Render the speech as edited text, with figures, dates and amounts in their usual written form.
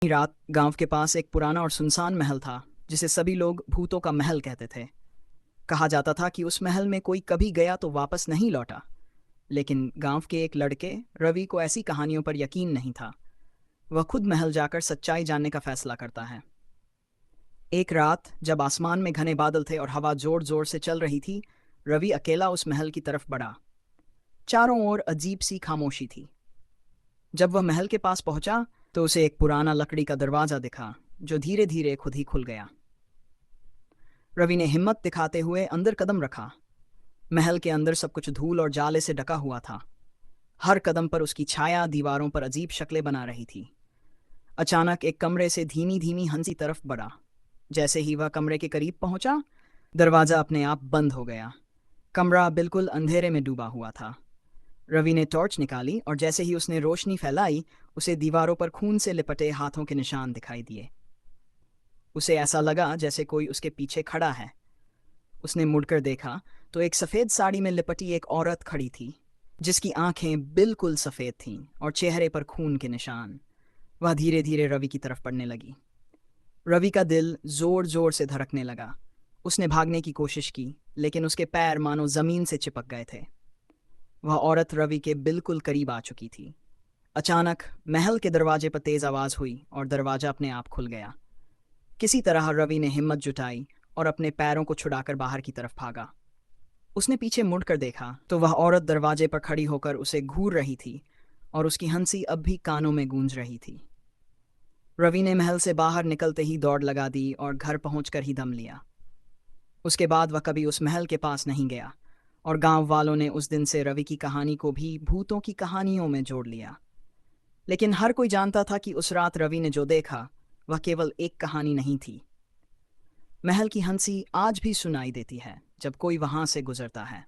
रात गांव के पास एक पुराना और सुनसान महल था जिसे सभी लोग भूतों का महल कहते थे। कहा जाता था कि उस महल में कोई कभी गया तो वापस नहीं लौटा। लेकिन गांव के एक लड़के रवि को ऐसी कहानियों पर यकीन नहीं था। वह खुद महल जाकर सच्चाई जानने का फैसला करता है। एक रात जब आसमान में घने बादल थे और हवा जोर जोर से चल रही थी, रवि अकेला उस महल की तरफ बढ़ा। चारों ओर अजीब सी खामोशी थी। जब वह महल के पास पहुंचा तो उसे एक पुराना लकड़ी का दरवाजा दिखा जो धीरे धीरे खुद ही खुल गया। रवि ने हिम्मत दिखाते हुए अंदर कदम रखा। महल के अंदर सब कुछ धूल और जाले से ढका हुआ था। हर कदम पर उसकी छाया दीवारों पर अजीब शक्लें बना रही थी। अचानक एक कमरे से धीमी धीमी हंसी तरफ बढ़ा। जैसे ही वह कमरे के करीब पहुंचा, दरवाजा अपने आप बंद हो गया। कमरा बिल्कुल अंधेरे में डूबा हुआ था। रवि ने टॉर्च निकाली और जैसे ही उसने रोशनी फैलाई, उसे दीवारों पर खून से लिपटे हाथों के निशान दिखाई दिए। उसे ऐसा लगा जैसे कोई उसके पीछे खड़ा है। उसने मुड़कर देखा तो एक सफ़ेद साड़ी में लिपटी एक औरत खड़ी थी, जिसकी आंखें बिल्कुल सफ़ेद थीं और चेहरे पर खून के निशान। वह धीरे धीरे रवि की तरफ बढ़ने लगी। रवि का दिल जोर जोर से धड़कने लगा। उसने भागने की कोशिश की, लेकिन उसके पैर मानो जमीन से चिपक गए थे। वह औरत रवि के बिल्कुल करीब आ चुकी थी। अचानक महल के दरवाजे पर तेज आवाज हुई और दरवाजा अपने आप खुल गया। किसी तरह रवि ने हिम्मत जुटाई और अपने पैरों को छुड़ाकर बाहर की तरफ भागा। उसने पीछे मुड़कर देखा तो वह औरत दरवाजे पर खड़ी होकर उसे घूर रही थी और उसकी हंसी अब भी कानों में गूंज रही थी। रवि ने महल से बाहर निकलते ही दौड़ लगा दी और घर पहुंचकर ही दम लिया। उसके बाद वह कभी उस महल के पास नहीं गया और गांव वालों ने उस दिन से रवि की कहानी को भी भूतों की कहानियों में जोड़ लिया। लेकिन हर कोई जानता था कि उस रात रवि ने जो देखा वह केवल एक कहानी नहीं थी। महल की हंसी आज भी सुनाई देती है जब कोई वहां से गुजरता है।